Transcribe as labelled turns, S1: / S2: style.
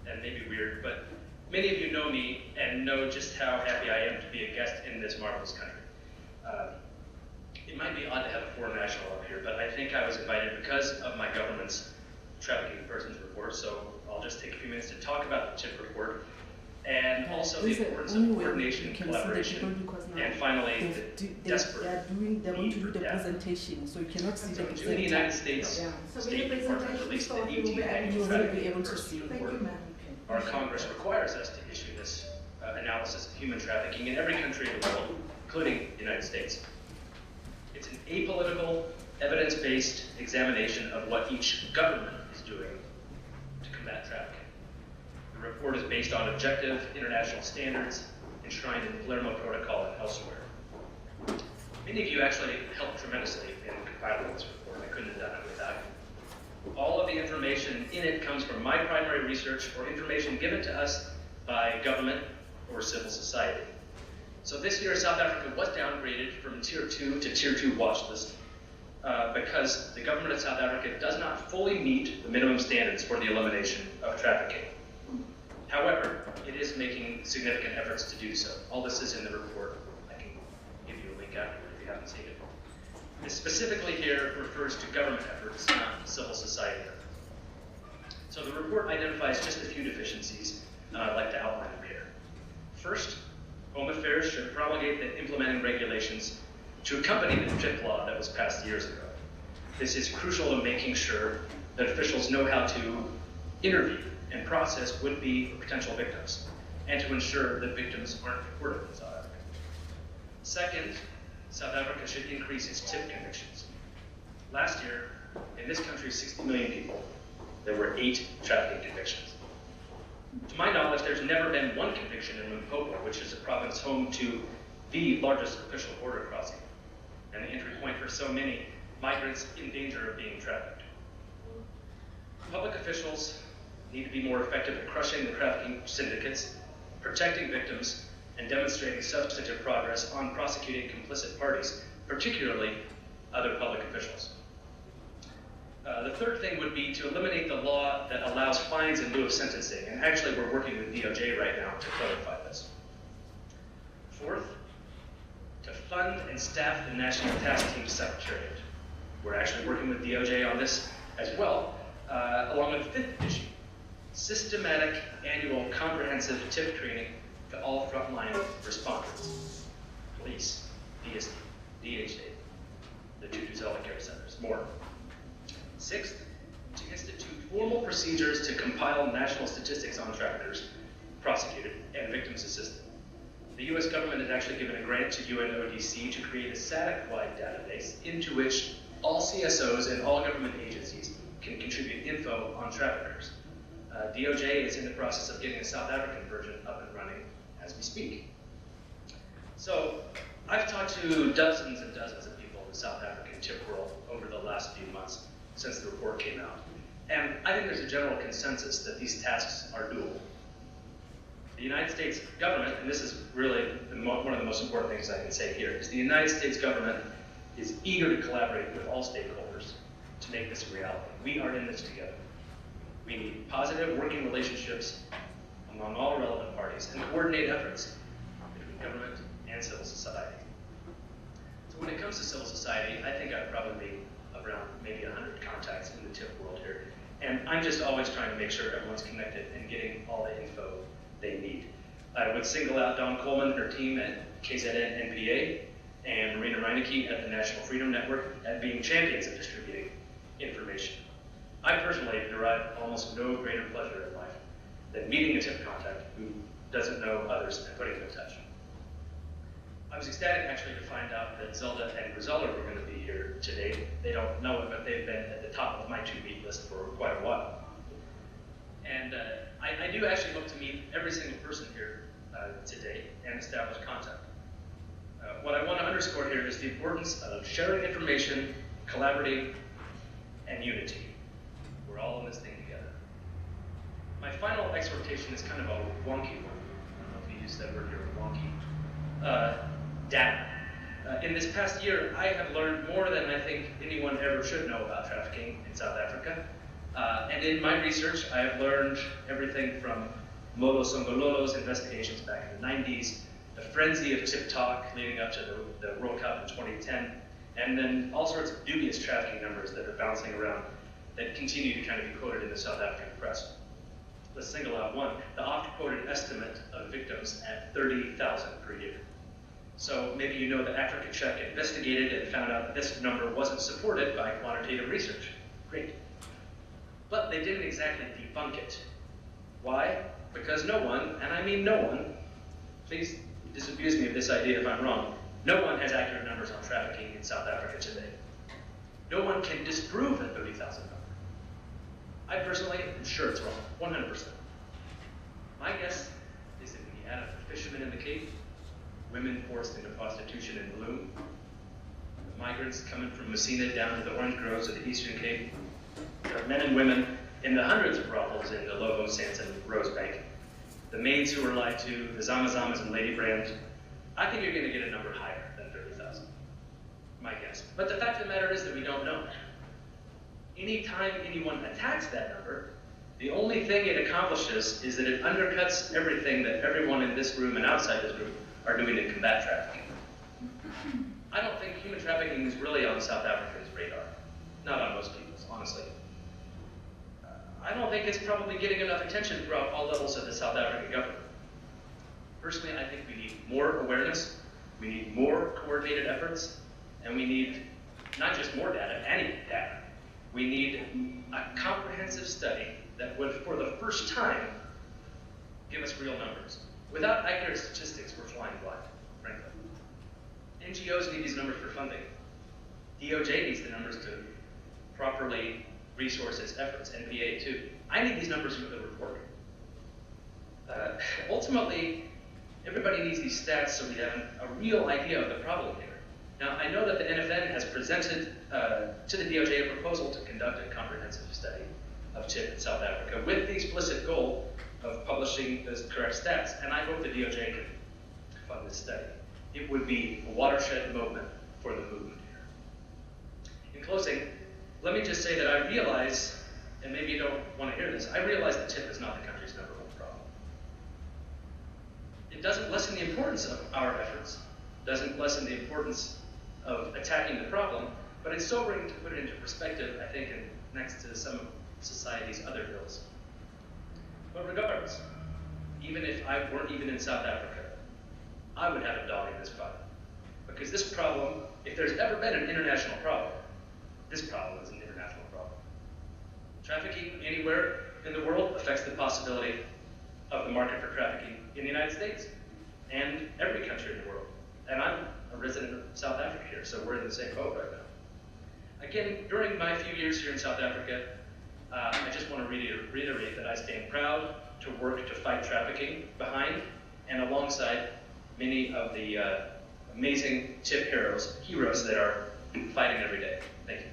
S1: and maybe weird, but many of you know me and know just how happy I am to be a guest in this marvelous country. It might be odd to have a foreign national up here, but I think I was invited because of my government's trafficking persons report, so I'll just take a few minutes to talk about the TIP report, and also the importance of coordination, collaboration, and finally the desperate
S2: they're going to do the presentation, so you cannot see the
S1: presenter. The United States State Department released the 18th annual trafficking persons report. Our Congress requires us to issue this analysis of human trafficking in every country in the world, including the United States. It's an apolitical, evidence-based examination of what each government is doing to combat trafficking. The report is based on objective international standards enshrined in the Palermo Protocol and elsewhere. Many of you actually helped tremendously in compiling this report. I couldn't have done it without you. All of the information in it comes from my primary research or information given to us by government or civil society. So this year, South Africa was downgraded from Tier 2 to Tier 2 watch list because the government of South Africa does not fully meet the minimum standards for the elimination of trafficking. However, it is making significant efforts to do so. All this is in the report. I can give you a link afterward if you haven't seen it. This specifically here refers to government efforts, not civil society efforts. So the report identifies just a few deficiencies, and I'd like to outline them here. First, Home Affairs should promulgate the implementing regulations to accompany the TIP law that was passed years ago. This is crucial in making sure that officials know how to interview and process would-be or potential victims, and to ensure that victims aren't deported in South Africa. Second, South Africa should increase its TIP convictions. Last year, in this country, 60 million people, there were 8 trafficking convictions. To my knowledge, there's never been one conviction in Limpopo, which is a province home to the largest official border crossing, and the entry point for so many migrants in danger of being trafficked. Public officials need to be more effective at crushing the trafficking syndicates, protecting victims, and demonstrating substantive progress on prosecuting complicit parties, particularly other public officials. The third thing would be to eliminate the law that allows fines in lieu of sentencing, and actually we're working with DOJ right now to clarify this. Fourth, to fund and staff the National Task Team Secretariat. We're actually working with DOJ on this as well, along with the fifth issue, systematic annual comprehensive TIP training to all frontline responders, police, DSD, DHA, the two Zella care centers, more. Sixth, to institute formal procedures to compile national statistics on traffickers, prosecuted, and victims assisted. The US government has actually given a grant to UNODC to create a SADC-wide database into which all CSOs and all government agencies can contribute info on traffickers. DOJ is in the process of getting a South African version up and running as we speak. So I've talked to dozens and dozens of people in the South African TIP world over the last few months since the report came out. And I think there's a general consensus that these tasks are doable. The United States government, and this is really one of the most important things I can say here, is the United States government is eager to collaborate with all stakeholders to make this a reality. We are in this together. We need positive working relationships among all relevant parties and coordinate efforts between government and civil society. So when it comes to civil society, I think I've probably made around maybe 100 contacts in the TIP world here. And I'm just always trying to make sure everyone's connected and getting all the info they need. I would single out Dawn Coleman and her team at KZN NPA and Marina Reinecke at the National Freedom Network at being champions of distributing information. I personally derive almost no greater pleasure in life than meeting a TIP contact who doesn't know others and putting them in touch. I was ecstatic actually to find out that Zelda and Griselda were going to be here today. They don't know it, but they've been at the top of my to-meet list for quite a while. And I do actually hope to meet every single person here today and establish contact. What I want to underscore here is the importance of sharing information, collaborating, and unity. We're all in this thing together. My final exhortation is kind of a wonky one. I don't know if you used that word here, wonky. Data. In this past year, I have learned more than I think anyone ever should know about trafficking in South Africa. And in my research, I have learned everything from Molo Songololo's investigations back in the 90s, the frenzy of tip talk leading up to the World Cup in 2010, and then all sorts of dubious trafficking numbers that are bouncing around that continue to kind of be quoted in the South African press. Let's single out one, the oft-quoted estimate of victims at 30,000 per year. So maybe you know that Africa Check investigated and found out that this number wasn't supported by quantitative research. Great. But they didn't exactly debunk it. Why? Because no one, and I mean no one, please disabuse me of this idea if I'm wrong, no one has accurate numbers on trafficking in South Africa today. No one can disprove the 30,000 number. I personally am sure it's wrong, 100%. My guess is that when you add up the fishermen in the Cape, women forced into prostitution in Bloem, the migrants coming from Messina down to the orange groves of the Eastern Cape, there are men and women in the hundreds of brothels in the Lovo, Sanson, Rosebank, the maids who were lied to, the Zamazamas and Lady Brand. I think you're going to get a number higher than 30,000, my guess. But the fact of the matter is that we don't know. Anytime anyone attacks that number, the only thing it accomplishes is that it undercuts everything that everyone in this room and outside this room are doing to combat trafficking. I don't think human trafficking is really on South Africans' radar. Not on most people's, honestly. I don't think it's probably getting enough attention throughout all levels of the South African government. Personally, I think we need more awareness, we need more coordinated efforts, and we need not just more data, any data. We need a comprehensive study that would, for the first time, give us real numbers. Without accurate statistics, we're flying blind, frankly. NGOs need these numbers for funding. DOJ needs the numbers to properly resource its efforts, NPA too. I need these numbers for the report. Ultimately, everybody needs these stats so we have a real idea of the problem here. Now, I know that the NFN has presented to the DOJ a proposal to conduct a comprehensive study of TIP in South Africa with the explicit goal of publishing the correct stats, and I hope the DOJ can fund this study. It would be a watershed moment for the movement here. In closing, let me just say that I realize, and maybe you don't want to hear this, I realize that TIP is not the country's #1 problem. It doesn't lessen the importance of our efforts, doesn't lessen the importance of attacking the problem, but it's sobering to put it into perspective, I think, next to some of society's other ills. But regardless, even if I weren't even in South Africa, I would have a dog in this fight. Because this problem, if there's ever been an international problem, this problem is an international problem. Trafficking anywhere in the world affects the possibility of the market for trafficking in the United States and every country in the world. And I'm a resident of South Africa here, so we're in the same boat right now. Again, during my few years here in South Africa, I just want to reiterate that I stand proud to work to fight trafficking behind and alongside many of the amazing TIP heroes that are fighting every day. Thank you.